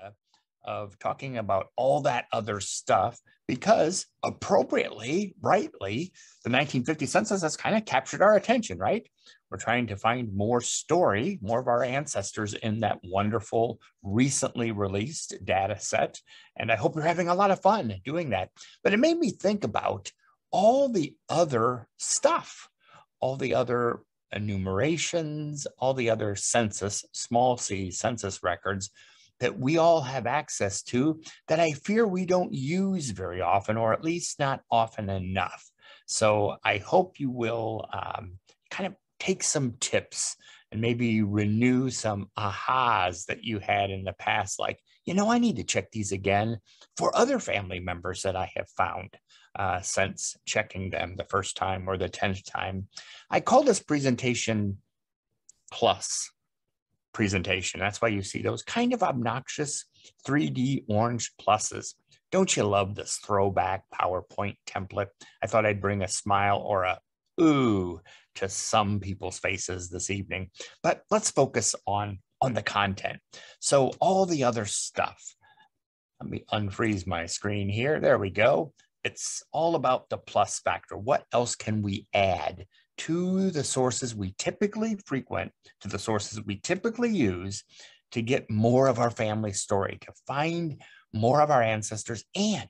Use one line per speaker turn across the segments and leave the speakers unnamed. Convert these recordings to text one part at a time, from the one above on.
idea of talking about all that other stuff because appropriately, rightly, the 1950 census has kind of captured our attention, right? We're trying to find more story, more of our ancestors in that wonderful, recently released data set. And I hope you're having a lot of fun doing that. But it made me think about all the other stuff, all the other enumerations, all the other census, small c census records that we all have access to that I fear we don't use very often, or at least not often enough. So I hope you will kind of take some tips and maybe renew some ahas that you had in the past, like, I need to check these again for other family members that I have found since checking them the first time or the 10th time. I call this presentation plus presentation. That's why you see those kind of obnoxious 3D orange pluses. Don't you love this throwback PowerPoint template? I thought I'd bring a smile or a ooh to some people's faces this evening, but let's focus on the content. So all the other stuff, let me unfreeze my screen here. There we go. It's all about the plus factor. What else can we add to the sources we typically frequent, to the sources we typically use to get more of our family story, to find more of our ancestors, and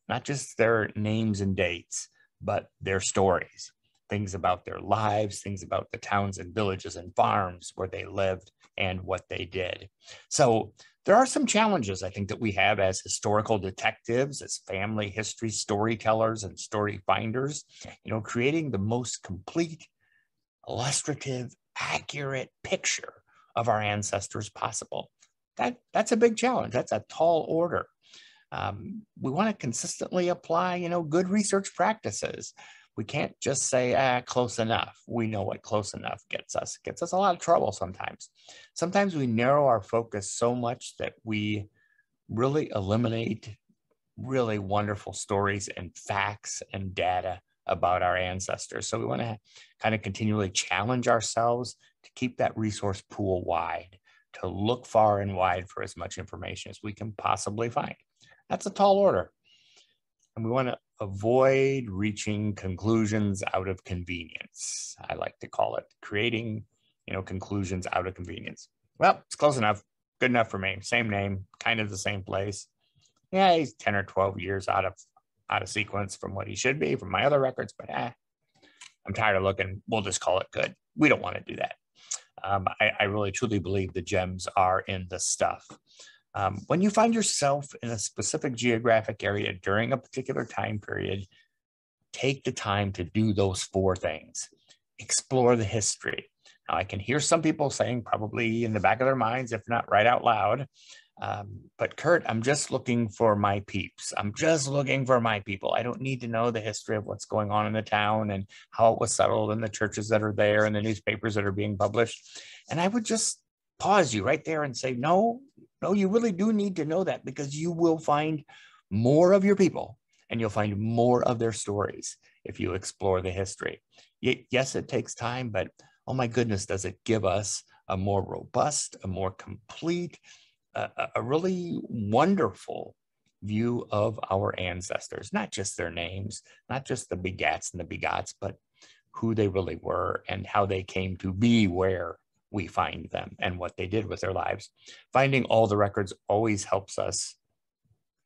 not just their names and dates, but their stories, things about their lives, things about the towns and villages and farms where they lived and what they did. So there are some challenges, I think, that we have as historical detectives, as family history storytellers and story finders, creating the most complete, illustrative, accurate picture of our ancestors possible. That's a big challenge. That's a tall order. We want to consistently apply, good research practices. We can't just say, close enough. We know what close enough gets us. It gets us a lot of trouble sometimes. Sometimes we narrow our focus so much that we really eliminate really wonderful stories and facts and data about our ancestors. So we want to kind of continually challenge ourselves to keep that resource pool wide, to look far and wide for as much information as we can possibly find. That's a tall order. And we want to avoid reaching conclusions out of convenience. I like to call it creating, conclusions out of convenience. Well, it's close enough. Good enough for me. Same name, kind of the same place. Yeah, he's 10 or 12 years out of sequence from what he should be from my other records, but I'm tired of looking. We'll just call it good. We don't want to do that. I really truly believe the gems are in the stuff. When you find yourself in a specific geographic area during a particular time period, take the time to do those 4 things. Explore the history. Now, I can hear some people saying, probably in the back of their minds, if not right out loud, but Curt, I'm just looking for my peeps. I'm just looking for my people. I don't need to know the history of what's going on in the town and how it was settled and the churches that are there and the newspapers that are being published. And I would just pause you right there and say, no, you really do need to know that, because you will find more of your people and you'll find more of their stories if you explore the history. Yes, it takes time, but oh my goodness, does it give us a more robust, a more complete, a really wonderful view of our ancestors, not just their names, not just the begats and the begots, but who they really were and how they came to be where we find them and what they did with their lives. Finding all the records always helps us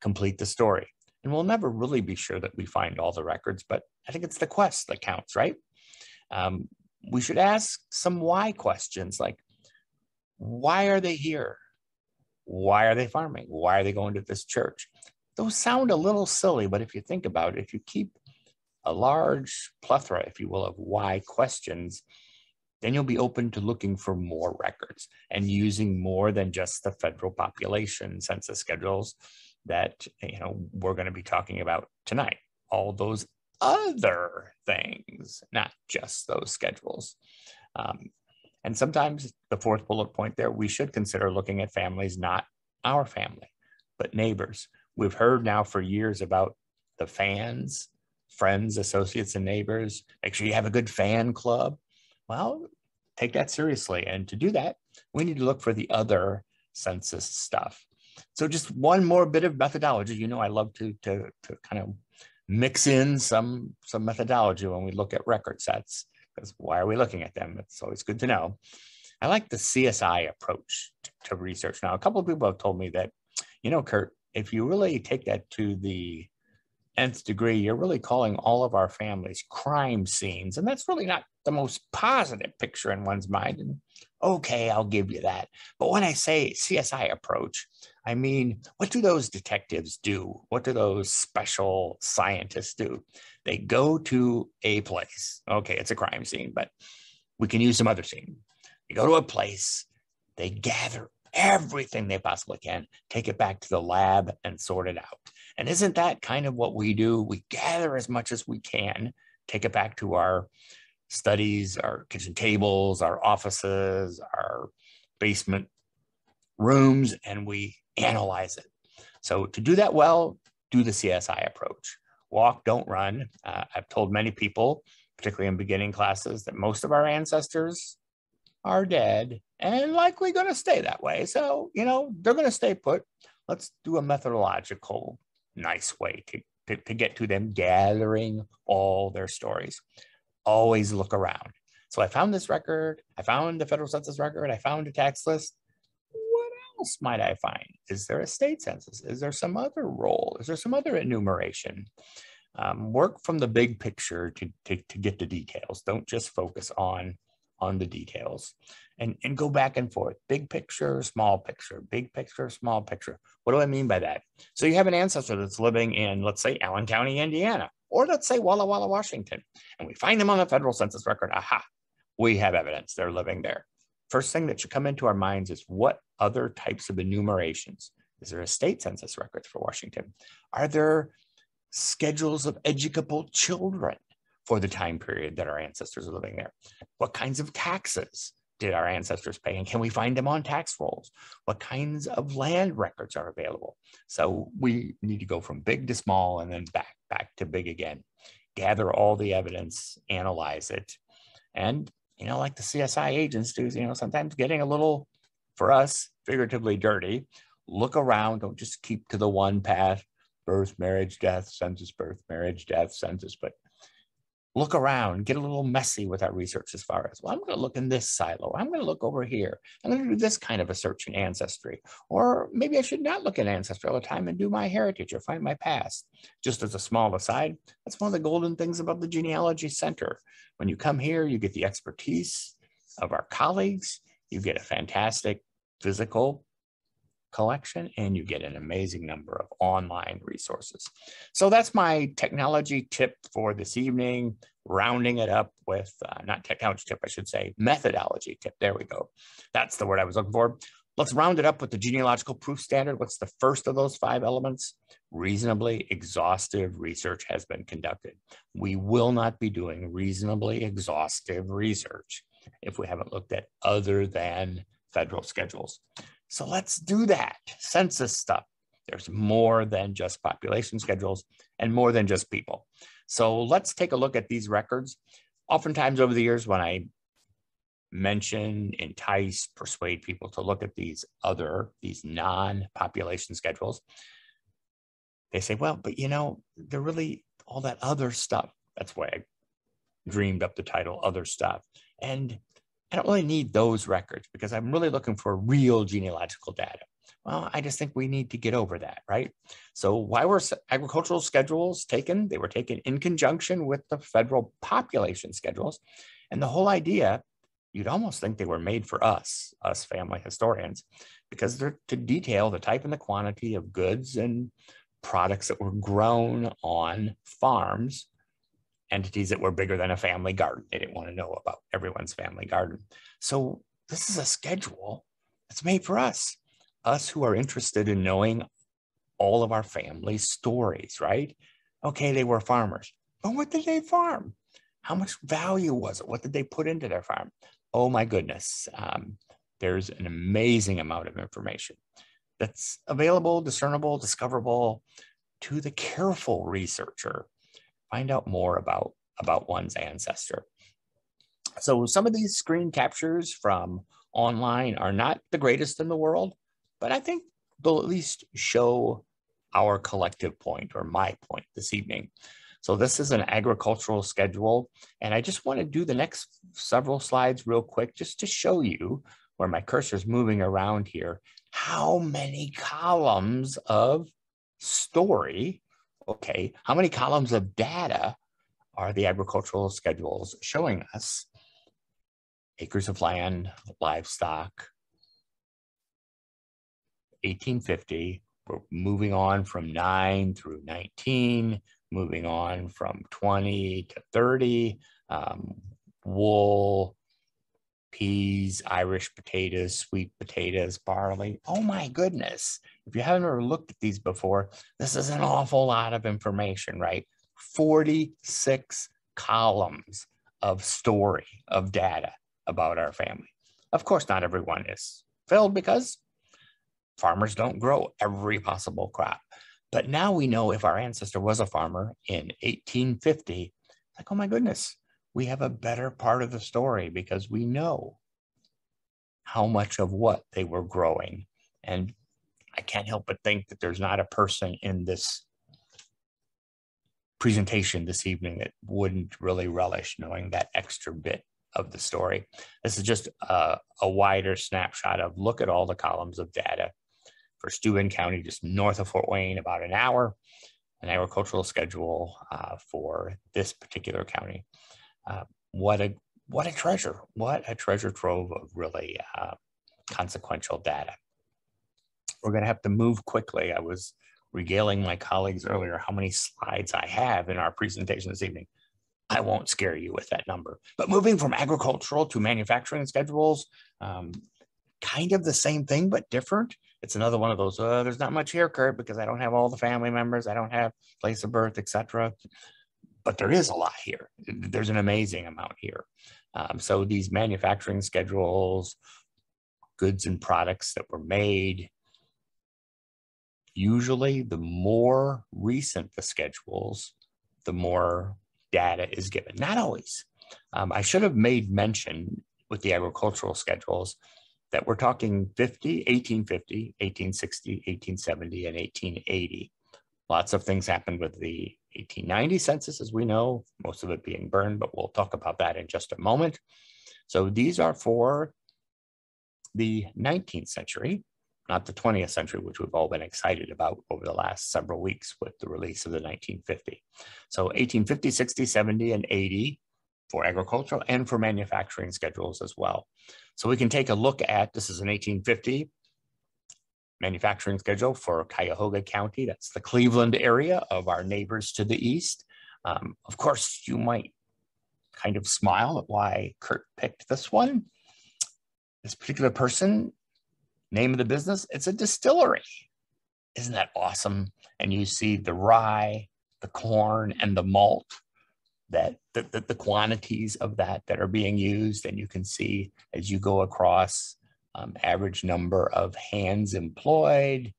complete the story. And we'll never really be sure that we find all the records, but I think it's the quest that counts, right? We should ask some why questions, like, why are they here? Why are they farming? Why are they going to this church? Those sound a little silly, but if you think about it, if you keep a large plethora, if you will, of why questions, then you'll be open to looking for more records and using more than just the federal population census schedules that we're going to be talking about tonight. All those other things, not just those schedules. And sometimes the 4th bullet point there, we should consider looking at families, not our family, but neighbors. We've heard now for years about the fans, friends, associates, and neighbors. Make sure you have a good fan club. Well, take that seriously. And to do that, we need to look for the other census stuff. So just one more bit of methodology. You know, I love to kind of mix in some methodology when we look at record sets, because why are we looking at them? It's always good to know. I like the CSI approach to research. Now, a couple of people have told me that, you know, Curt, if you really take that to the nth degree, you're really calling all of our families crime scenes. And that's really not the most positive picture in one's mind. And okay, I'll give you that. But when I say CSI approach, I mean, what do those detectives do? What do those special scientists do? They go to a place. Okay, it's a crime scene, but we can use some other scene. They go to a place, they gather everything they possibly can, take it back to the lab and sort it out. And isn't that kind of what we do? We gather as much as we can, take it back to our studies, our kitchen tables, our offices, our basement rooms, and we analyze it. So to do that well, do the CSI approach. Walk, don't run. I've told many people, particularly in beginning classes, that most of our ancestors are dead and likely going to stay that way. So, you know, they're going to stay put. Let's do a methodological, nice way to get to them, gathering all their stories. Always look around. So I found this record, I found the federal census record, I found a tax list. What else might I find? Is there a state census? Is there some other role? Is there some other enumeration? Work from the big picture to get the details. Don't just focus on the details, and go back and forth. Big picture, small picture, big picture, small picture. What do I mean by that? So you have an ancestor that's living in, let's say, Allen County, Indiana, or let's say Walla Walla, Washington, and we find them on the federal census record. Aha, we have evidence they're living there. First thing that should come into our minds is, what other types of enumerations? Is there a state census record for Washington? Are there schedules of educable children for the time period that our ancestors are living there? What kinds of taxes did our ancestors pay? And can we find them on tax rolls? What kinds of land records are available? So we need to go from big to small and then back to big again. Gather all the evidence, analyze it. And, you know, like the CSI agents do, you know, sometimes getting a little, for us, figuratively dirty. Look around, don't just keep to the one path: birth, marriage, death, census, birth, marriage, death, census, but look around, get a little messy with our research as far as, well, I'm going to look in this silo. I'm going to look over here. I'm going to do this kind of a search in Ancestry. Or maybe I should not look at Ancestry all the time and do my heritage or find my past. Just as a small aside, that's one of the golden things about the Genealogy Center. When you come here, you get the expertise of our colleagues. You get a fantastic physical collection, and you get an amazing number of online resources. So that's my technology tip for this evening, rounding it up with, not technology tip, I should say, methodology tip. There we go. That's the word I was looking for. Let's round it up with the genealogical proof standard. What's the first of those 5 elements? Reasonably exhaustive research has been conducted. We will not be doing reasonably exhaustive research if we haven't looked at other than federal schedules. So let's do that. Census stuff. There's more than just population schedules and more than just people. So let's take a look at these records. Oftentimes over the years, when I mention, entice, persuade people to look at these non-population schedules, they say, well, but you know, they're really all that other stuff. That's why I dreamed up the title, Other Stuff. And I don't really need those records because I'm really looking for real genealogical data. Well, I just think we need to get over that, right? So why were agricultural schedules taken? They were taken in conjunction with the federal population schedules. And the whole idea, you'd almost think they were made for us family historians, because they're to detail the type and the quantity of goods and products that were grown on farms, entities that were bigger than a family garden. They didn't want to know about everyone's family garden. So this is a schedule that's made for us who are interested in knowing all of our family stories, right? Okay, they were farmers, but what did they farm? How much value was it? What did they put into their farm? Oh my goodness. There's an amazing amount of information that's available, discernible, discoverable to the careful researcher. Find out more about one's ancestor. So some of these screen captures from online are not the greatest in the world, but I think they'll at least show our collective point, or my point this evening. So this is an agricultural schedule, and I just want to do the next several slides real quick just to show you, where my cursor is moving around here, how many columns of story, okay, how many columns of data are the agricultural schedules showing us? Acres of land, livestock, 1850, we're moving on from 9 through 19, moving on from 20 to 30, wool, peas, Irish potatoes, sweet potatoes, barley. Oh my goodness. If you haven't ever looked at these before, this is an awful lot of information, right? 46 columns of story, of data about our family. Of course, not everyone is filled because farmers don't grow every possible crop. But now we know if our ancestor was a farmer in 1850, like, oh my goodness, we have a better part of the story because we know how much of what they were growing. And I can't help but think that there's not a person in this presentation this evening that wouldn't really relish knowing that extra bit of the story. This is just a wider snapshot of look at all the columns of data for Steuben County, just north of Fort Wayne, about an hour, an agricultural schedule for this particular county. What a treasure, what a treasure trove of really consequential data. We're gonna have to move quickly. I was regaling my colleagues earlier how many slides I have in our presentation this evening. I won't scare you with that number. But moving from agricultural to manufacturing schedules, kind of the same thing, but different. It's another one of those, there's not much here, Curt, because I don't have all the family members. I don't have place of birth, etc. But there is a lot here. There's an amazing amount here. So these manufacturing schedules, goods and products that were made, usually the more recent the schedules, the more data is given. Not always. I should have made mention with the agricultural schedules that we're talking 1850, 1860, 1870, and 1880. Lots of things happened with the 1890 census, as we know, most of it being burned, but we'll talk about that in just a moment. So these are for the 19th century, not the 20th century, which we've all been excited about over the last several weeks with the release of the 1950. So 1850, 60, 70, and 80 for agricultural and for manufacturing schedules as well. So we can take a look at, this is an 1850 manufacturing schedule for Cuyahoga County. That's the Cleveland area of our neighbors to the east. Of course, you might kind of smile at why Curt picked this one. This particular person, name of the business, it's a distillery. Isn't that awesome? And you see the rye, the corn, and the malt, that the quantities of that are being used. And you can see as you go across average number of hands employed,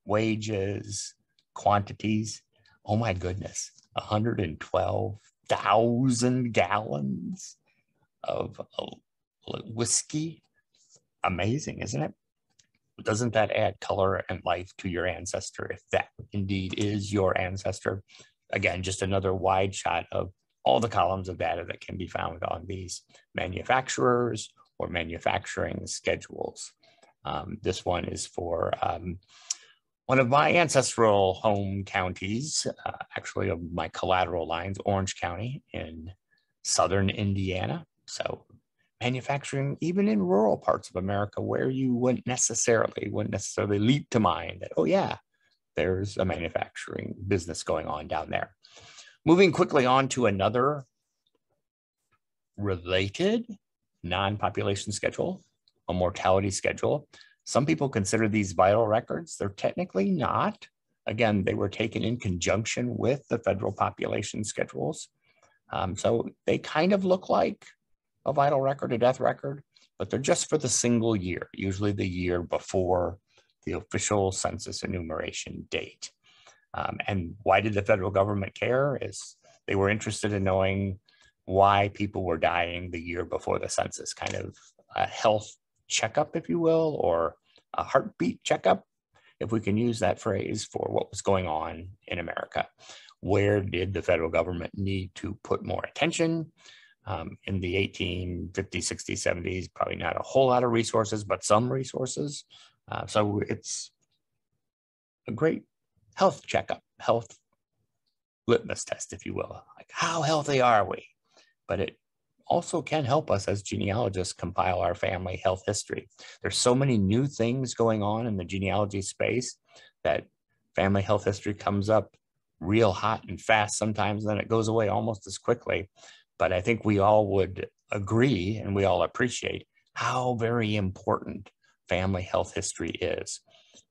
wages, quantities. Oh my goodness, 112,000 gallons of whiskey. Amazing, isn't it? Doesn't that add color and life to your ancestor if that indeed is your ancestor? Again, just another wide shot of all the columns of data that can be found on these manufacturers or manufacturing schedules. This one is for one of my ancestral home counties, actually of my collateral lines, Orange County in southern Indiana. So manufacturing, even in rural parts of America where you wouldn't necessarily leap to mind that, oh yeah, there's a manufacturing business going on down there. Moving quickly on to another related non-population schedule, a mortality schedule. Some people consider these vital records. They're technically not. Again, they were taken in conjunction with the federal population schedules. So they kind of look like a vital record, a death record, but they're just for the single year, usually the year before the official census enumeration date. And why did the federal government care? Is they were interested in knowing why people were dying the year before the census, kind of a health checkup, if you will, or a heartbeat checkup. if we can use that phrase for what was going on in America. Where did the federal government need to put more attention? In the 1850s, 60s, 70s, probably not a whole lot of resources, but some resources. So it's a great health checkup, health litmus test, if you will. Like, how healthy are we? But it also can help us as genealogists compile our family health history. There's so many new things going on in the genealogy space that family health history comes up real hot and fast sometimes, then it goes away almost as quickly. But I think we all would agree and we all appreciate how very important family health history is.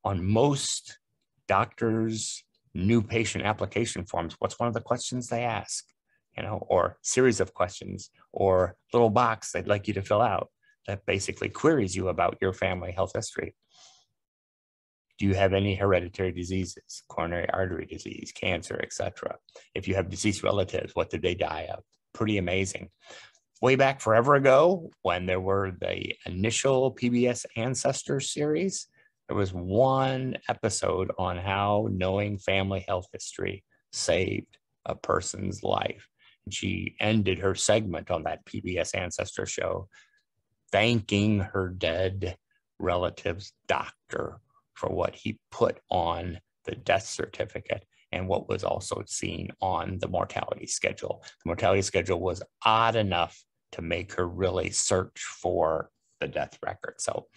On most doctors' new patient application forms, what's one of the questions they ask? Or series of questions or little box they'd like you to fill out that basically queries you about your family health history. Do you have any hereditary diseases, coronary artery disease, cancer, etc.? If you have deceased relatives, what did they die of? Pretty amazing. Way back forever ago, when there were the initial PBS Ancestor series, there was one episode on how knowing family health history saved a person's life. And she ended her segment on that PBS Ancestor show thanking her dead relative's doctor for what he put on the death certificate and what was also seen on the mortality schedule. The mortality schedule was odd enough to make her really search for the death record. So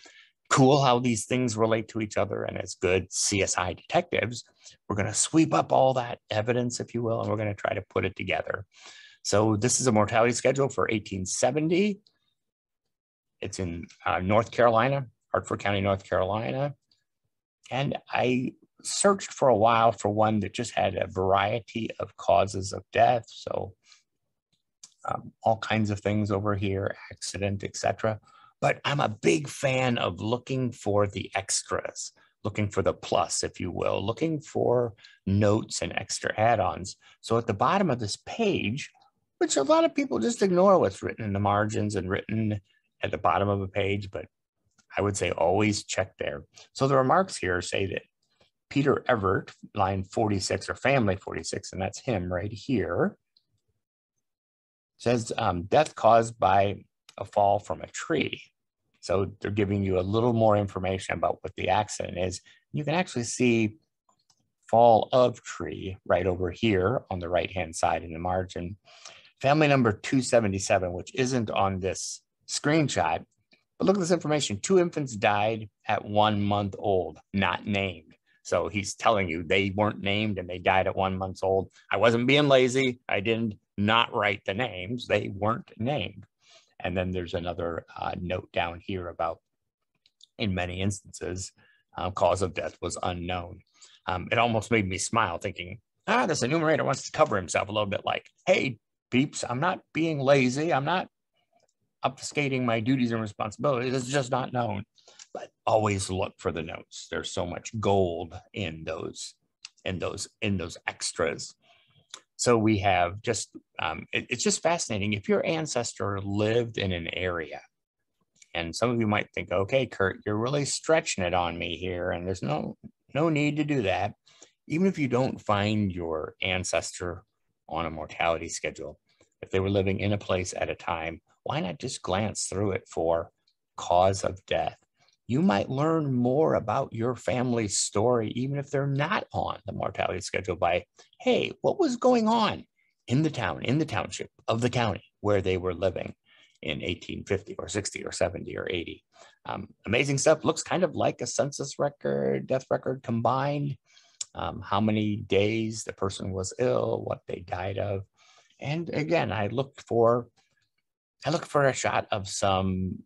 cool how these things relate to each other. And as good CSI detectives, we're going to sweep up all that evidence, if you will, and we're going to try to put it together. So this is a mortality schedule for 1870. It's in North Carolina, Hartford County, North Carolina. And I searched for a while for one that just had a variety of causes of death. So all kinds of things over here, accident, etc. But I'm a big fan of looking for the extras, looking for the plus, if you will, looking for notes and extra add-ons. So at the bottom of this page, which a lot of people just ignore what's written in the margins and written at the bottom of a page, but I would say always check there. So the remarks here say that Peter Everett, line 46 or family 46, and that's him right here, says death caused by a fall from a tree. So they're giving you a little more information about what the accident is. You can actually see fall of tree right over here on the right-hand side in the margin. Family number 277, which isn't on this screenshot, but look at this information. 2 infants died at 1 month old, not named. So he's telling you they weren't named and they died at 1 month old. I wasn't being lazy. I didn't not write the names. They weren't named. And then there's another note down here about, in many instances, cause of death was unknown. It almost made me smile thinking, this enumerator wants to cover himself a little bit like, hey, peeps, I'm not being lazy. I'm not obfuscating my duties and responsibilities. It's just not known. But always look for the notes. There's so much gold in those extras. So we have just, it's just fascinating. If your ancestor lived in an area, and some of you might think, okay, Curt, you're really stretching it on me here, and there's no need to do that. Even if you don't find your ancestor on a mortality schedule, if they were living in a place at a time, why not just glance through it for cause of death? You might learn more about your family's story, even if they're not on the mortality schedule by, hey, what was going on in the town, in the township of the county where they were living in 1850 or 60 or 70 or 80. Amazing stuff. Looks kind of like a census record, death record combined. How many days the person was ill, what they died of. And again, I look for a shot of some,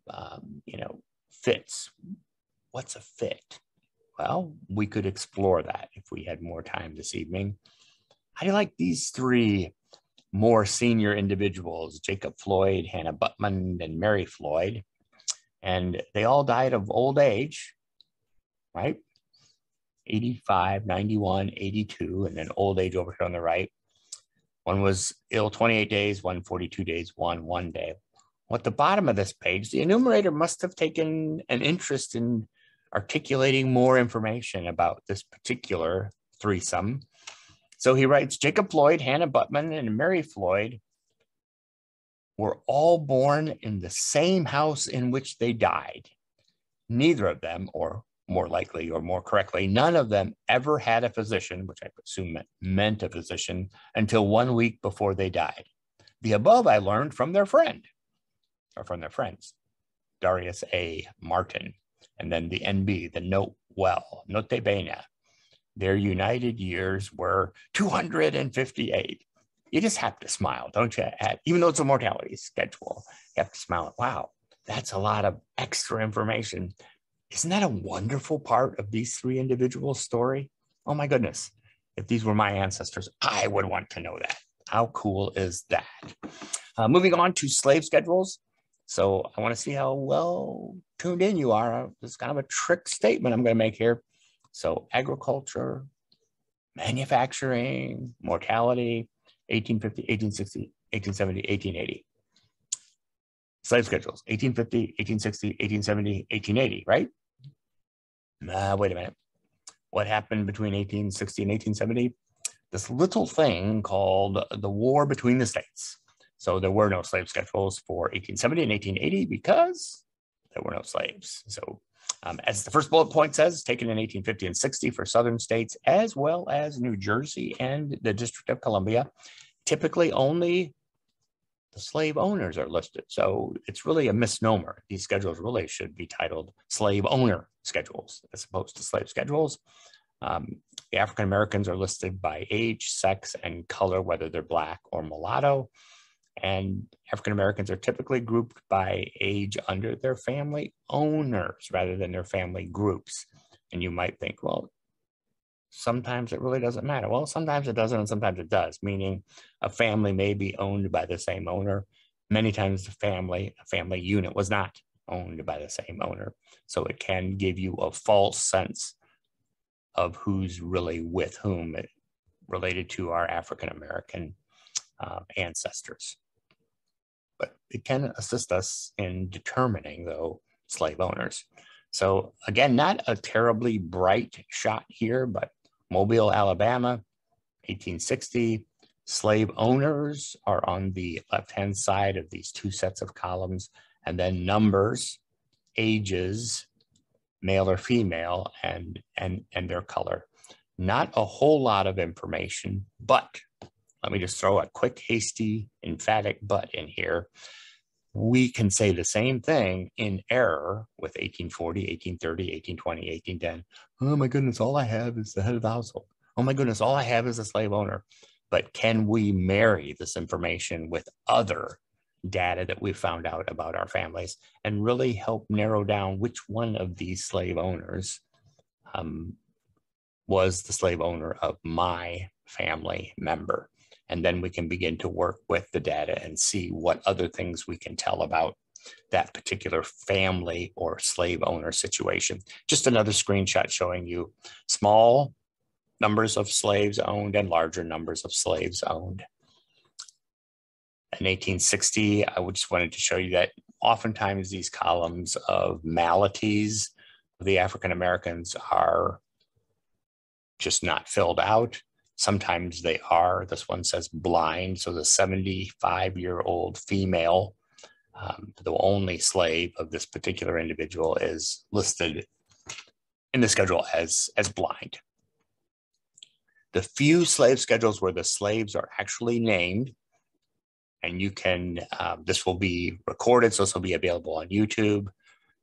fits. What's a fit? Well, we could explore that if we had more time this evening. How do you like these 3 more senior individuals, Jacob Floyd, Hannah Butman, and Mary Floyd? And they all died of old age, right? 85, 91, 82, and then old age over here on the right. One was ill 28 days, one 42 days, one day. At the bottom of this page, the enumerator must have taken an interest in articulating more information about this particular threesome. So he writes, Jacob Floyd, Hannah Butman, and Mary Floyd were all born in the same house in which they died. Neither of them, or more likely or more correctly, none of them ever had a physician, which I assume meant a physician, until 1 week before they died. The above I learned from their friend, or from their friends, Darius A. Martin, and then the NB, the note well, note bene. Their united years were 258. You just have to smile, don't you? Even though it's a mortality schedule, you have to smile. Wow, that's a lot of extra information. Isn't that a wonderful part of these three individuals' story? Oh my goodness. If these were my ancestors, I would want to know that. How cool is that? Moving on to slave schedules. So I want to see how well tuned in you are. It's kind of a trick statement I'm going to make here. So agriculture, manufacturing, mortality, 1850, 1860, 1870, 1880. Slave schedules, 1850, 1860, 1870, 1880, right? Wait a minute. What happened between 1860 and 1870? This little thing called the War Between the States. So there were no slave schedules for 1870 and 1880 because there were no slaves. So as the first bullet point says, taken in 1850 and 60 for southern states, as well as New Jersey and the District of Columbia, typically only the slave owners are listed. So it's really a misnomer. These schedules really should be titled slave owner schedules as opposed to slave schedules. The African Americans are listed by age, sex, and color, whether they're Black or mulatto. And African Americans are typically grouped by age under their family owners rather than their family groups. And you might think, well, sometimes it really doesn't matter. Well, sometimes it doesn't and sometimes it does, meaning a family may be owned by the same owner. Many times a family unit was not owned by the same owner. So it can give you a false sense of who's really with whom related to our African American ancestors. But it can assist us in determining, though, slave owners. So again, not a terribly bright shot here, but Mobile, Alabama, 1860. Slave owners are on the left-hand side of these two sets of columns, and then numbers, ages, male or female, and their color. Not a whole lot of information, but let me just throw a quick, hasty, emphatic but in here. We can say the same thing in error with 1840, 1830, 1820, 1810. Oh my goodness, all I have is the head of the household. Oh my goodness, all I have is a slave owner. But can we marry this information with other data that we found out about our families and really help narrow down which one of these slave owners was the slave owner of my family member? And then we can begin to work with the data and see what other things we can tell about that particular family or slave owner situation. Just another screenshot showing you small numbers of slaves owned and larger numbers of slaves owned. In 1860, I just wanted to show you that oftentimes these columns of maladies of the African Americans are just not filled out. Sometimes they are. This one says blind. So the 75-year-old female, the only slave of this particular individual, is listed in the schedule as blind. The few slave schedules where the slaves are actually named, and you can, this will be recorded, so this will be available on YouTube.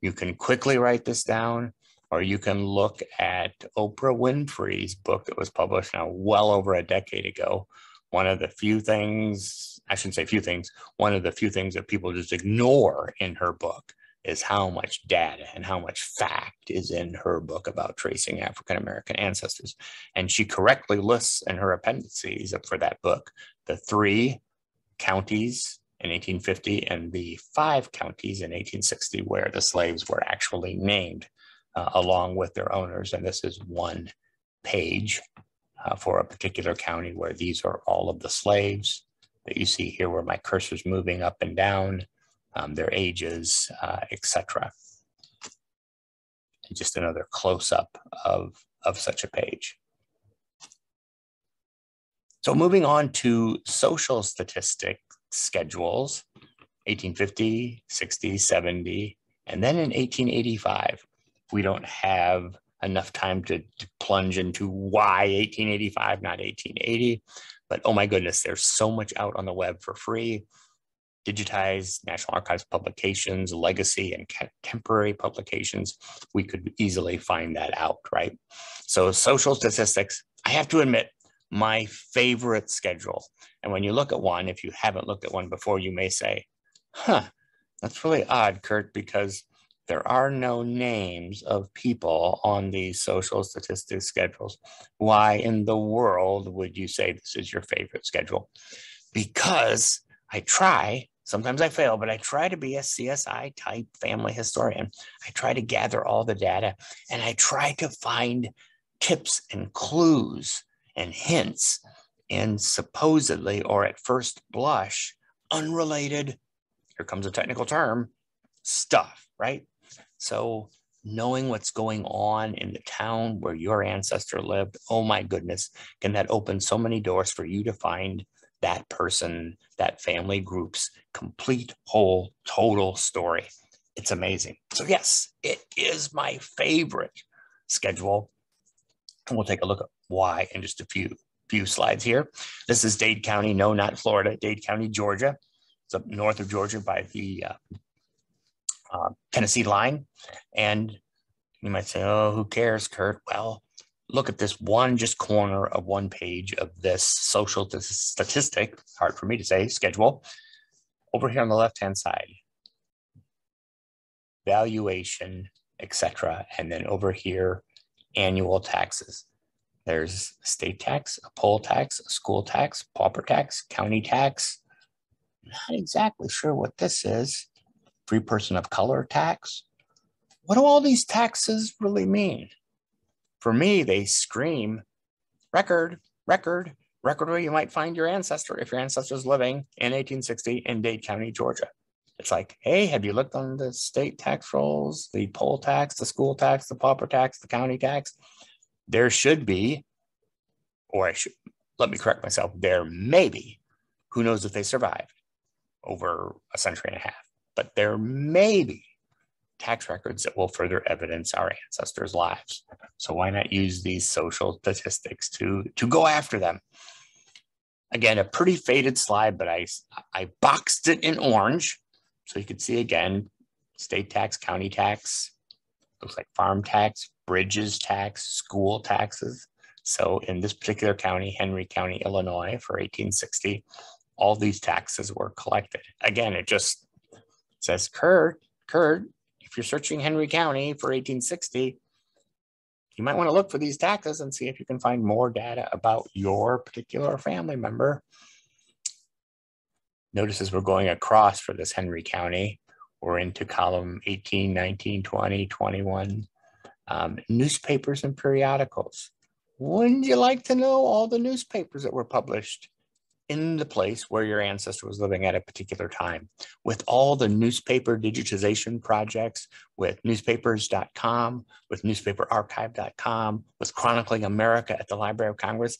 You can quickly write this down, or you can look at Oprah Winfrey's book that was published now well over a decade ago. One of the few things, I shouldn't say few things, one of the few things that people just ignore in her book is how much data and how much fact is in her book about tracing African-American ancestors. And she correctly lists in her appendices for that book the 3 counties in 1850 and the 5 counties in 1860 where the slaves were actually named along with their owners. And this is one page for a particular county where these are all of the slaves that you see here where my cursor's moving up and down, their ages, etc. And just another close-up of such a page. So moving on to social statistic schedules, 1850, 60, 70, and then in 1885, we don't have enough time to plunge into why 1885, not 1880. But oh my goodness, there's so much out on the web for free. Digitized National Archives publications, legacy and contemporary publications, we could easily find that out, right? So social statistics, I have to admit, my favorite schedule. And when you look at one, if you haven't looked at one before, you may say, huh, that's really odd, Curt, because there are no names of people on these social statistics schedules. Why in the world would you say this is your favorite schedule? Because I try, sometimes I fail, but I try to be a CSI type family historian. I try to gather all the data and I try to find tips and clues and hints in supposedly, or at first blush, unrelated, here comes a technical term, stuff, right? So knowing what's going on in the town where your ancestor lived, oh my goodness, can that open so many doors for you to find that person, that family group's complete, whole, total story. It's amazing. So yes, it is my favorite schedule. And we'll take a look at why in just a few slides here. This is Dade County, no, not Florida, Dade County, Georgia. It's up north of Georgia by the Tennessee line. And you might say, oh, who cares, Curt? Well, look at this one just corner of one page of this social statistic, hard for me to say, schedule. Over here on the left-hand side, valuation, etc. And then over here, annual taxes. There's state tax, a poll tax, a school tax, pauper tax, county tax. Not exactly sure what this is. Free person of color tax. What do all these taxes really mean? For me, they scream record, record, record where you might find your ancestor if your ancestor is living in 1860 in Dade County, Georgia. It's like, hey, have you looked on the state tax rolls, the poll tax, the school tax, the pauper tax, the county tax? There should be, or let me correct myself, there may be, who knows if they survived over a century and a half, but there may be tax records that will further evidence our ancestors' lives. So why not use these social statistics to go after them? Again, a pretty faded slide, but I boxed it in orange. So you can see again, state tax, county tax, looks like farm tax, bridges tax, school taxes. So in this particular county, Henry County, Illinois, for 1860, all these taxes were collected. Again, it just says, Curt, if you're searching Henry County for 1860, you might want to look for these taxes and see if you can find more data about your particular family member. Notice as we're going across for this Henry County, we're into column 18, 19, 20, 21, newspapers and periodicals. Wouldn't you like to know all the newspapers that were published in the place where your ancestor was living at a particular time? With all the newspaper digitization projects, with newspapers.com, with newspaperarchive.com, with Chronicling America at the Library of Congress,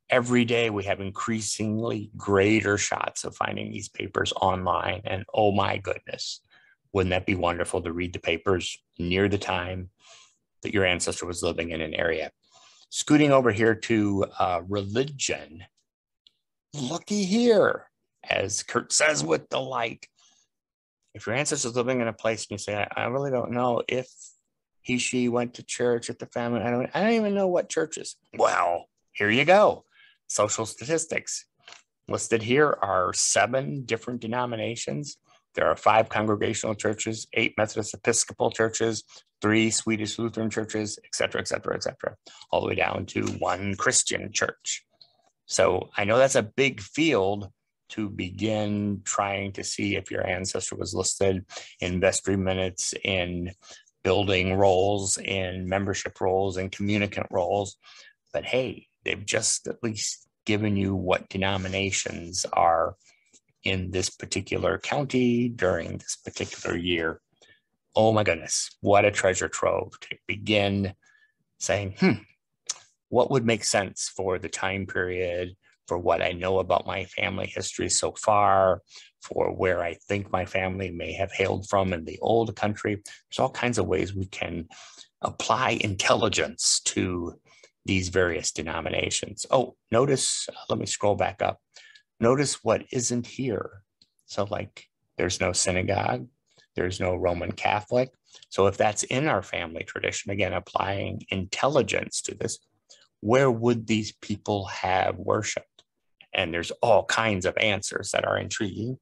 every day we have increasingly greater shots of finding these papers online. And oh my goodness, wouldn't that be wonderful to read the papers near the time that your ancestor was living in an area? Scooting over here to religion. Looky here, as Curt says with delight. If your ancestor's living in a place and you say, I really don't know if he, she went to church at the family, I don't even know what churches. Well, here you go. Social statistics. Listed here are 7 different denominations. There are 5 congregational churches, 8 Methodist Episcopal churches, 3 Swedish Lutheran churches, et cetera, all the way down to 1 Christian church. So I know that's a big field to begin trying to see if your ancestor was listed in vestry minutes, in building rolls, in membership rolls, in communicant rolls. But hey, they've just at least given you what denominations are in this particular county during this particular year. oh my goodness, what a treasure trove to begin saying, what would make sense for the time period, for what I know about my family history so far, for where I think my family may have hailed from in the old country. There's all kinds of ways we can apply intelligence to these various denominations. Oh, notice, let me scroll back up. Notice what isn't here. So like there's no synagogue, there's no Roman Catholic. So if that's in our family tradition, again, applying intelligence to this, where would these people have worshiped? And there's all kinds of answers that are intriguing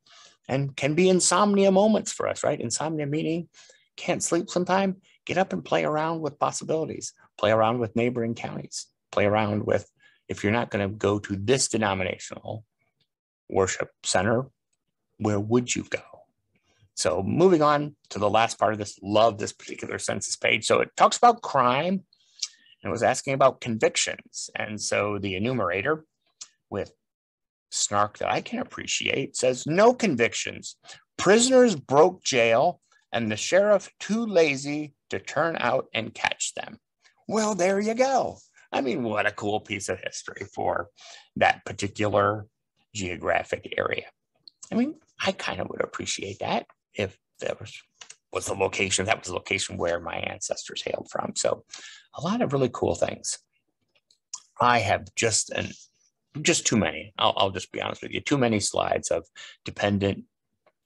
and can be insomnia moments for us, right? Insomnia meaning can't sleep sometime, get up and play around with possibilities, play around with neighboring counties, play around with, if you're not going to go to this denominational worship center, where would you go? So moving on to the last part of this, love this particular census page. So it talks about crime and was asking about convictions. And so the enumerator, with snark that I can appreciate, says no convictions. Prisoners broke jail and the sheriff too lazy to turn out and catch them. Well, there you go. I mean, what a cool piece of history for that particular geographic area. I mean, I kind of would appreciate that if there was the location, that was the location where my ancestors hailed from. So a lot of really cool things. I have just too many. I'll just be honest with you, too many slides of dependent,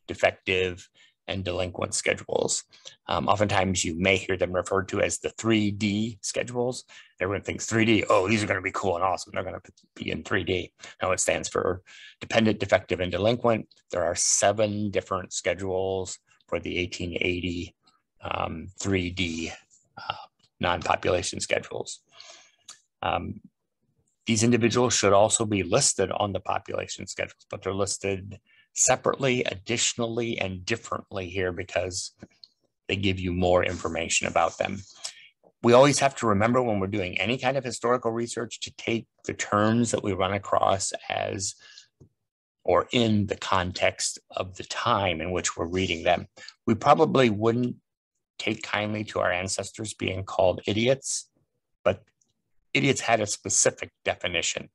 defective, and delinquent schedules. Oftentimes you may hear them referred to as the 3D schedules. Everyone thinks 3D, oh, these are going to be cool and awesome. They're going to be in 3D. No, it stands for dependent, defective, and delinquent. There are 7 different schedules for the 1880 3D non-population schedules. These individuals should also be listed on the population schedules, but they're listed separately, additionally, and differently here because they give you more information about them. We always have to remember when we're doing any kind of historical research to take the terms that we run across as or in the context of the time in which we're reading them. We probably wouldn't take kindly to our ancestors being called idiots, but idiots had a specific definition.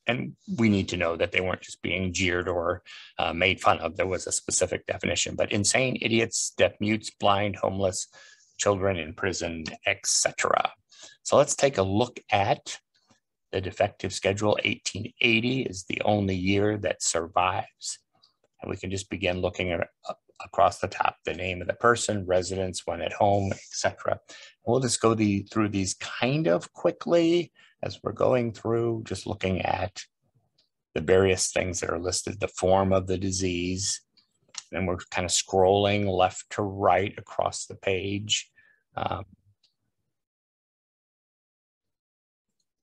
And we need to know that they weren't just being jeered or made fun of. There was a specific definition, but insane, idiots, deaf mutes, blind, homeless, children in prison, etc. So let's take a look at the defective schedule. 1880 is the only year that survives. And we can just begin looking at across the top, the name of the person, residence, when at home, etc. We'll just go through these kind of quickly as we're going through, just looking at the various things that are listed, the form of the disease. And we're kind of scrolling left to right across the page.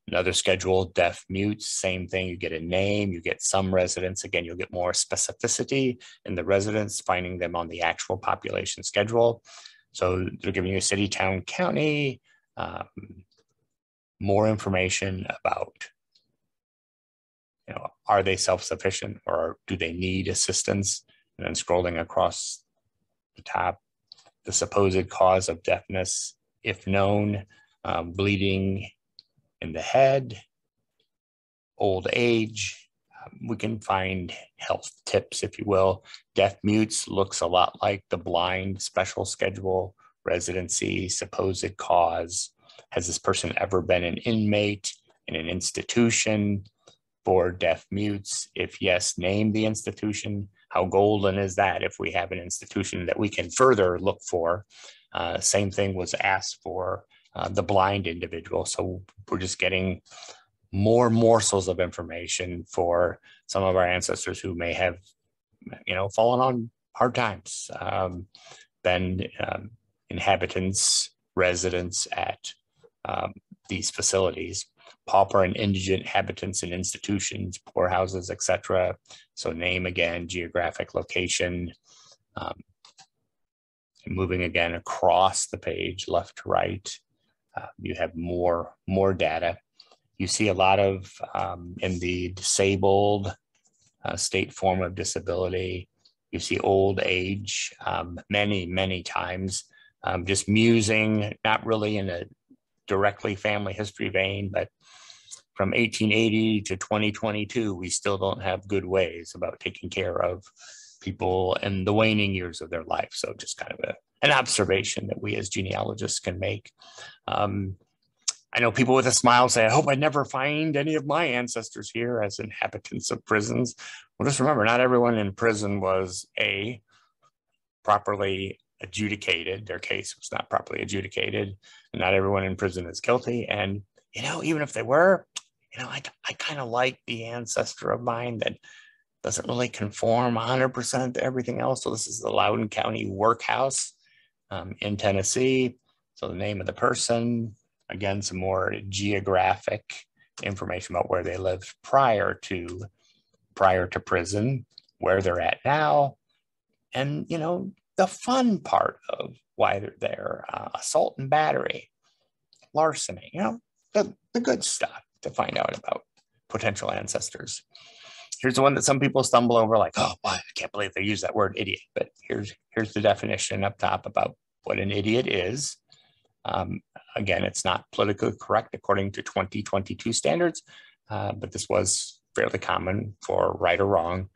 Another schedule, deaf mutes, same thing. You get a name, you get some residents. Again, you'll get more specificity in the residents, finding them on the actual population schedule. So they're giving you a city, town, county, more information about, are they self-sufficient or do they need assistance? And then scrolling across the top, the supposed cause of deafness, if known, bleeding in the head, old age. We can find health tips, if you will. Deaf mutes looks a lot like the blind special schedule, residency, supposed cause. Has this person ever been an inmate in an institution for deaf mutes? If yes, name the institution. How golden is that if we have an institution that we can further look for? Same thing was asked for the blind individual. So we're just getting more morsels of information for some of our ancestors who may have, fallen on hard times, been inhabitants, residents at these facilities, pauper and indigent inhabitants in institutions, poorhouses, etc. So name again, geographic location. Moving again across the page, left to right, you have more data. You see a lot of in the disabled state form of disability, You see old age many, many times, just musing, not really in a directly family history vein, but from 1880 to 2022, we still don't have good ways about taking care of people in the waning years of their life. So just kind of an observation that we as genealogists can make. I know people with a smile say, I hope I never find any of my ancestors here as inhabitants of prisons. Well, just remember, not everyone in prison was properly adjudicated. Their case was not properly adjudicated. And not everyone in prison is guilty. And, even if they were, I kind of like the ancestor of mine that doesn't really conform 100% to everything else. So this is the Loudoun County Workhouse in Tennessee. So the name of the person, again, some more geographic information about where they lived prior to prison, where they're at now, and the fun part of why they're there: assault and battery, larceny. The good stuff to find out about potential ancestors. Here's the one that some people stumble over, like, oh, boy, I can't believe they use that word idiot. But here's the definition up top about what an idiot is. Again, it's not politically correct according to 2022 standards, but this was fairly common for right or wrong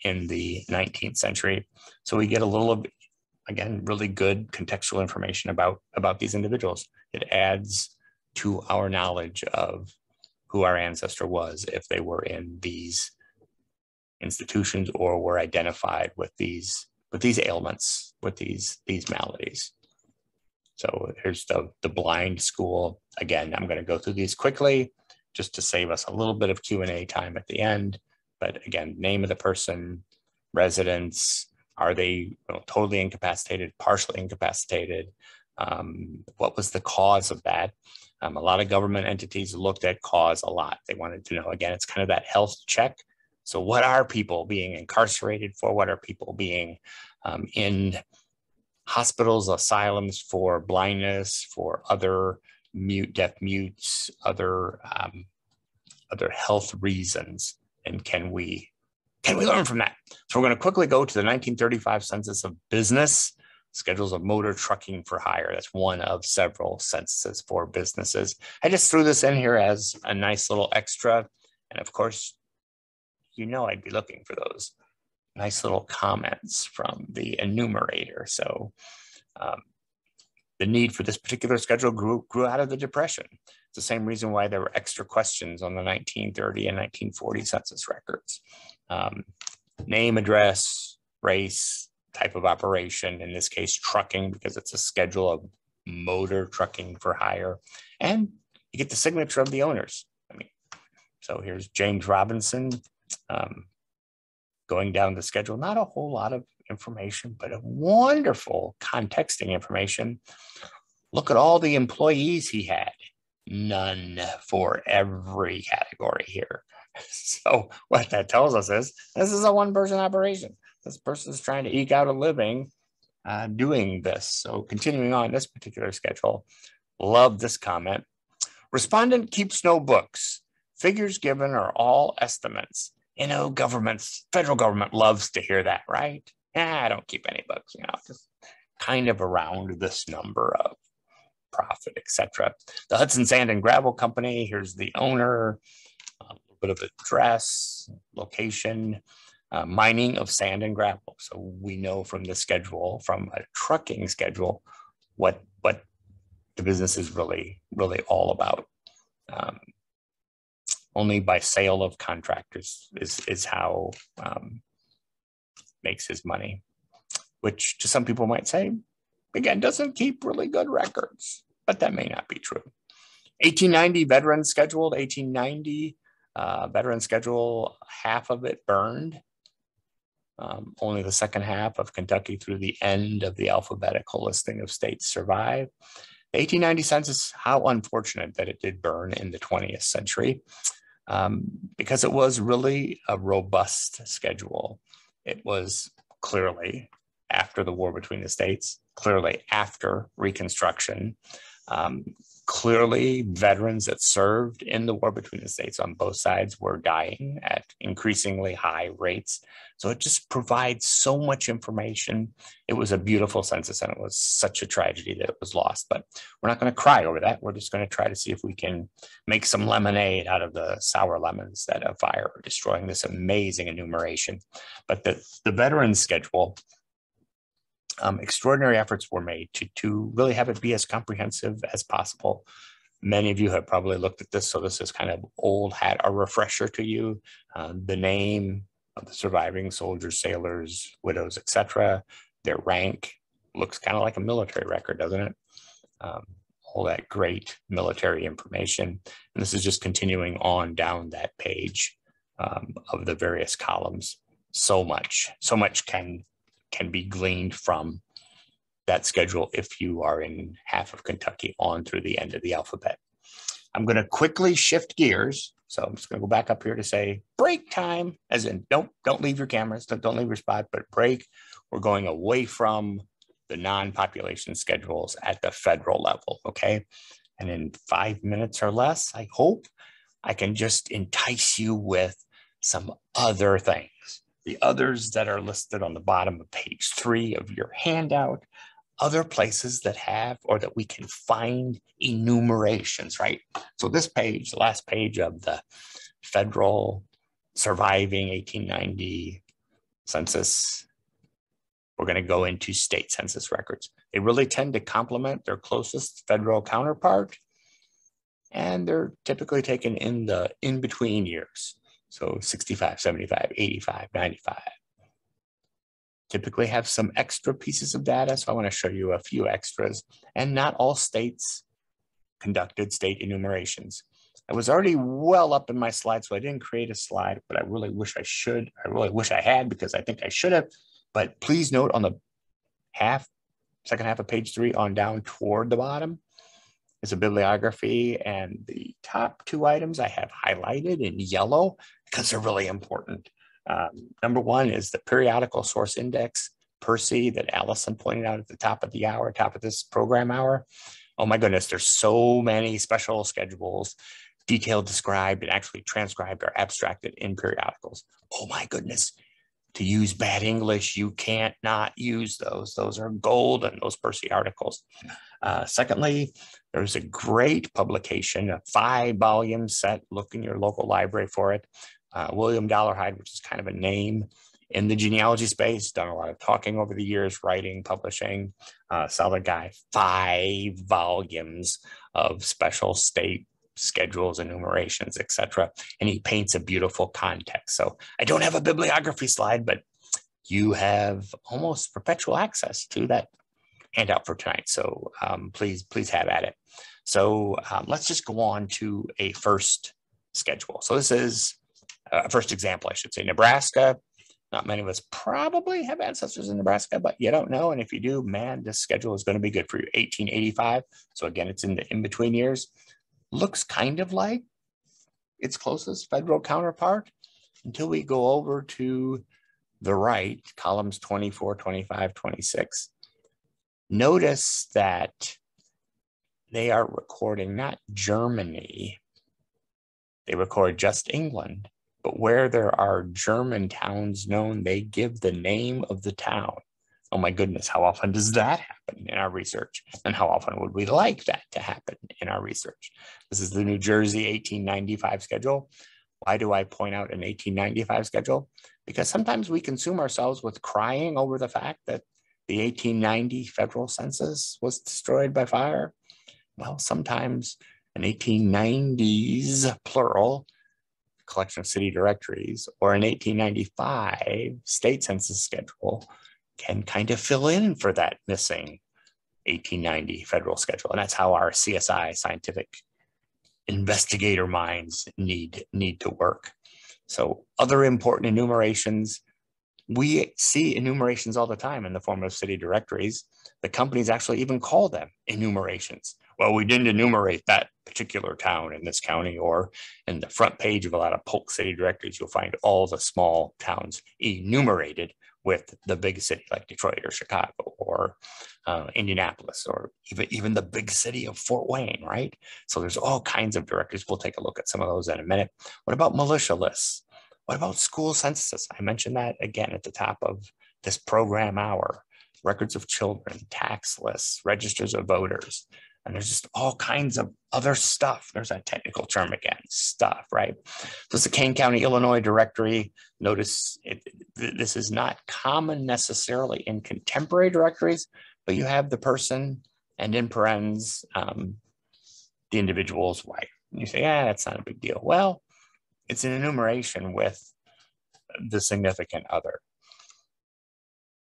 in the 19th century. So we get a little of, again, really good contextual information about these individuals. It adds to our knowledge of who our ancestor was if they were in these institutions or were identified with these ailments, with these maladies. So here's the blind school. Again, I'm going to go through these quickly just to save us a little bit of Q&A time at the end. But again, name of the person, residence, are they totally incapacitated, partially incapacitated? What was the cause of that? A lot of government entities looked at cause a lot. They wanted to know, again, it's kind of that health check. So what are people being incarcerated for? What are people being in hospitals, asylums for blindness, for other deaf mutes, other health reasons? And can we learn from that? So we're going to quickly go to the 1935 Census of Business, schedules of motor trucking for hire. That's one of several censuses for businesses. I just threw this in here as a nice little extra. And of course, I'd be looking for those nice little comments from the enumerator. So the need for this particular schedule grew out of the Depression. It's the same reason why there were extra questions on the 1930 and 1940 census records. Name, address, race, type of operation, in this case, trucking, because it's a schedule of motor trucking for hire. And you get the signature of the owners. So here's James Robinson going down the schedule. Not a whole lot of information, but a wonderful contexting information. Look at all the employees he had. None for every category here. So what that tells us is this is a one-person operation. This person is trying to eke out a living doing this. So continuing on this particular schedule, love this comment. Respondent keeps no books. Figures given are all estimates. Federal government loves to hear that, right? I don't keep any books, just kind of around this number of profit, etc. The Hudson Sand and Gravel Company, here's the owner, a little bit of address, location, mining of sand and gravel. So we know from the schedule, from a trucking schedule, what the business is really, really all about. Only by sale of contractors is how makes his money, which to some people might say, again, doesn't keep really good records, but that may not be true. 1890 veteran scheduled, 1890 veteran schedule, half of it burned. Only the second half of Kentucky through the end of the alphabetical listing of states survive. The 1890 census, how unfortunate that it did burn in the 20th century, because it was really a robust schedule. It was clearly after the war between the states, clearly after Reconstruction, Clearly, veterans that served in the war between the states on both sides were dying at increasingly high rates. So it just provides so much information. It was a beautiful census, and it was such a tragedy that it was lost. But we're not going to cry over that. We're just going to try to see if we can make some lemonade out of the sour lemons that a fire are destroying this amazing enumeration. But the veterans schedule, extraordinary efforts were made to really have it be as comprehensive as possible. Many of you have probably looked at this, so this is kind of old hat, a refresher to you. The name of the surviving soldiers, sailors, widows, etc., their rank looks kind of like a military record, doesn't it? All that great military information. And this is just continuing on down that page of the various columns. So much can be gleaned from that schedule if you are in half of Kentucky on through the end of the alphabet. I'm going to quickly shift gears. So I'm just going to go back up here to say break time, as in don't leave your cameras, don't leave your spot, but break. We're going away from the non-population schedules at the federal level, okay? And in 5 minutes or less, I hope I can just entice you with some other things. The others that are listed on the bottom of page 3 of your handout, other places that have or that we can find enumerations, right? So this page, the last page of the federal surviving 1890 census, we're going to go into state census records. They really tend to complement their closest federal counterpart, and they're typically taken in the in-between years. So 65, 75, 85, 95. Typically have some extra pieces of data, so I want to show you a few extras. And not all states conducted state enumerations. I was already well up in my slides, so I didn't create a slide, but I really wish I should. I really wish I had, because I think I should have. But please note on the second half of page 3 on down toward the bottom is a bibliography, and the top 2 items I have highlighted in yellow because they're really important. Number 1 is the periodical source index, Percy, that Allison pointed out at the top of the hour, top of this program hour. Oh my goodness, there's so many special schedules, detailed, described, and actually transcribed or abstracted in periodicals. Oh my goodness. To use bad English, you can't not use those. Those are golden, those Percy articles. Secondly, there's a great publication, a 5-volume set. Look in your local library for it. William Dollarhide, which is kind of a name in the genealogy space, done a lot of talking over the years, writing, publishing, solid guy. 5 volumes of special state schedules, enumerations, etc. And he paints a beautiful context. So I don't have a bibliography slide, but you have almost perpetual access to that handout for tonight. So please have at it. So let's just go on to a first schedule. So this is a first example, I should say. Nebraska. Not many of us probably have ancestors in Nebraska, but you don't know. And if you do, man, this schedule is going to be good for you. 1885. So again, it's in the in-between years. Looks kind of like its closest federal counterpart until we go over to the right, columns 24, 25, 26. Notice that they are recording not Germany, they record just England, but where there are German towns known, they give the name of the town. Oh my goodness, how often does that happen in our research? And how often would we like that to happen in our research? This is the New Jersey 1895 schedule. Why do I point out an 1895 schedule? Because sometimes we consume ourselves with crying over the fact that the 1890 federal census was destroyed by fire. Well, sometimes an 1890s, plural, collection of city directories, or an 1895 state census schedule can kind of fill in for that missing 1890 federal schedule. And that's how our CSI, scientific investigator minds, need to work. So other important enumerations, we see enumerations all the time in the form of city directories. The companies actually even call them enumerations. Well, we didn't enumerate that particular town in this county, or in the front page of a lot of Polk City directories, you'll find all the small towns enumerated with the big city like Detroit or Chicago or Indianapolis, or even the big city of Fort Wayne, right? So there's all kinds of directories. We'll take a look at some of those in a minute. What about militia lists? What about school censuses? I mentioned that again at the top of this program hour. Records of children, tax lists, registers of voters. And there's just all kinds of other stuff. There's that technical term again, stuff, right? So it's the Kane County, Illinois directory. Notice this is not common necessarily in contemporary directories, but you have the person and in parens, the individual's wife. And you say, yeah, that's not a big deal. Well, it's an enumeration with the significant other.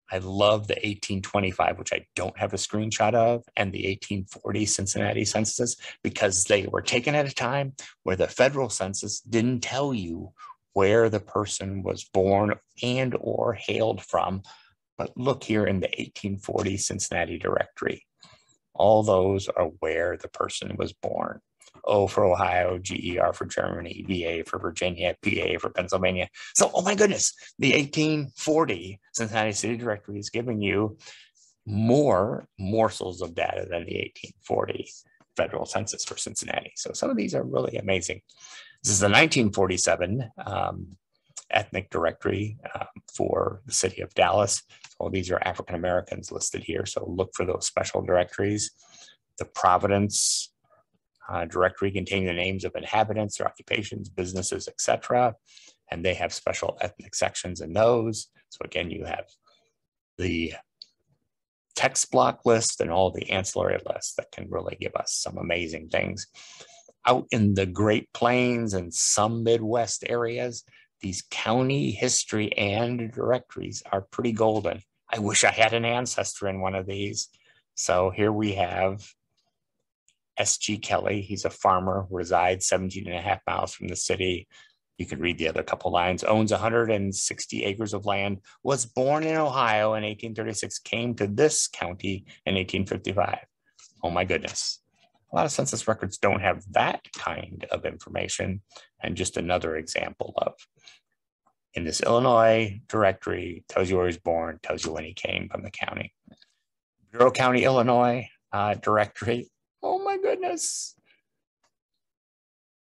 I love the 1825, which I don't have a screenshot of, and the 1840 Cincinnati census, because they were taken at a time where the federal census didn't tell you where the person was born and or hailed from. But look here in the 1840 Cincinnati directory. All those are where the person was born. O for Ohio, GER for Germany, VA for Virginia, PA for Pennsylvania. So, oh my goodness, the 1840 Cincinnati City Directory is giving you more morsels of data than the 1840 federal census for Cincinnati. So some of these are really amazing. This is the 1947 ethnic directory for the city of Dallas. So these are African Americans listed here. So look for those special directories. The Providence directory containing the names of inhabitants, their occupations, businesses, etc. And they have special ethnic sections in those. So again, you have the text block list and all the ancillary lists that can really give us some amazing things. Out in the Great Plains and some Midwest areas, these county history and directories are pretty golden. I wish I had an ancestor in one of these. So here we have S.G. Kelly. He's a farmer, resides 17.5 miles from the city. You can read the other couple lines. Owns 160 acres of land, was born in Ohio in 1836, came to this county in 1855. Oh my goodness. A lot of census records don't have that kind of information. And just another example of, in this Illinois directory, tells you where he was born, tells you when he came from the county. Bureau County, Illinois directory. Oh my goodness.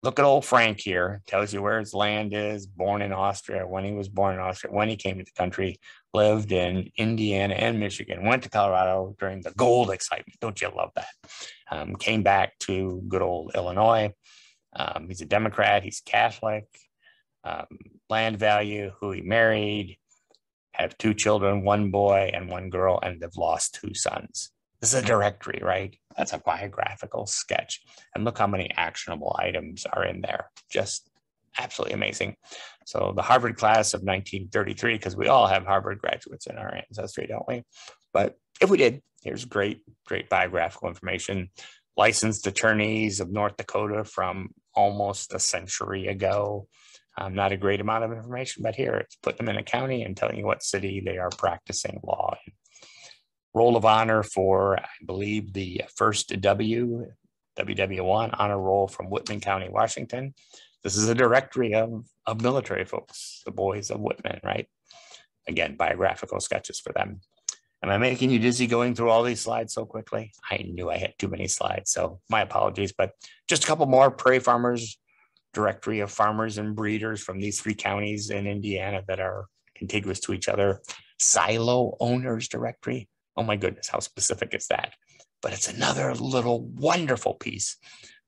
Look at old Frank here. Tells you where his land is, born in Austria, when he was born in Austria, when he came to the country, lived in Indiana and Michigan, went to Colorado during the gold excitement. Don't you love that? Came back to good old Illinois. He's a Democrat. He's Catholic. Land value, who he married, have 2 children, 1 boy and 1 girl, and they've lost 2 sons. This is a directory, right? That's a biographical sketch. And look how many actionable items are in there. Just absolutely amazing. So the Harvard class of 1933, because we all have Harvard graduates in our ancestry, don't we? But if we did, here's great biographical information. Licensed attorneys of North Dakota from almost a century ago. Not a great amount of information, but here it's putting them in a county and telling you what city they are practicing law in. Roll of honor for, I believe, the first WW1 honor roll from Whitman County, Washington. This is a directory of military folks, the boys of Whitman, right? Again, biographical sketches for them. Am I making you dizzy going through all these slides so quickly? I knew I had too many slides, so my apologies, but just a couple more. Prairie Farmers directory of farmers and breeders from these 3 counties in Indiana that are contiguous to each other. Silo owners directory. Oh my goodness, how specific is that? But it's another little wonderful piece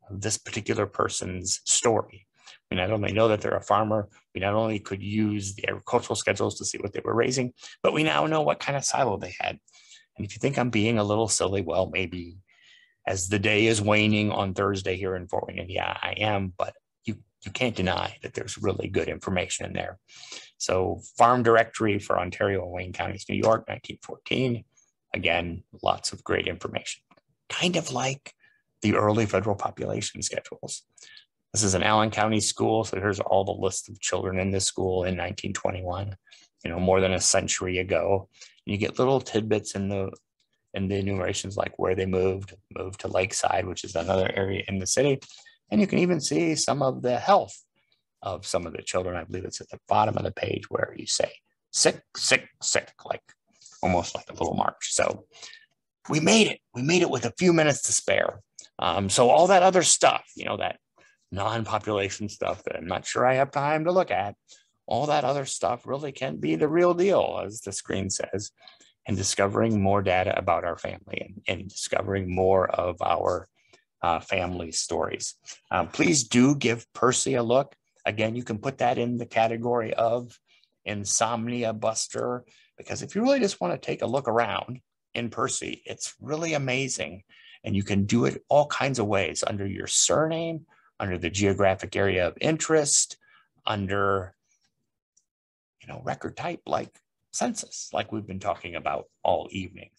of this particular person's story. We not only know that they're a farmer, we not only could use the agricultural schedules to see what they were raising, but we now know what kind of silo they had. And if you think I'm being a little silly, well, maybe as the day is waning on Thursday here in Fort Wayne, Indiana, I am, but you can't deny that there's really good information in there. So farm directory for Ontario and Wayne counties, New York, 1914. Again, lots of great information. Kind of like the early federal population schedules. This is an Allen County school. So here's all the list of children in this school in 1921, more than a century ago. And you get little tidbits in the and the enumerations like where they moved to Lakeside, which is another area in the city. And you can even see some of the health of some of the children. I believe it's at the bottom of the page where you say sick, sick, sick, like almost like a little march. So we made it. We made it with a few minutes to spare. So all that other stuff, that non-population stuff that I'm not sure I have time to look at, all that other stuff really can be the real deal, as the screen says, and discovering more data about our family and discovering more of our family stories. Please do give Percy a look. Again, you can put that in the category of Insomnia Buster, because if you really just want to take a look around in Percy, it's really amazing. And you can do it all kinds of ways, under your surname, under the geographic area of interest, under record type like census, like we've been talking about all evening.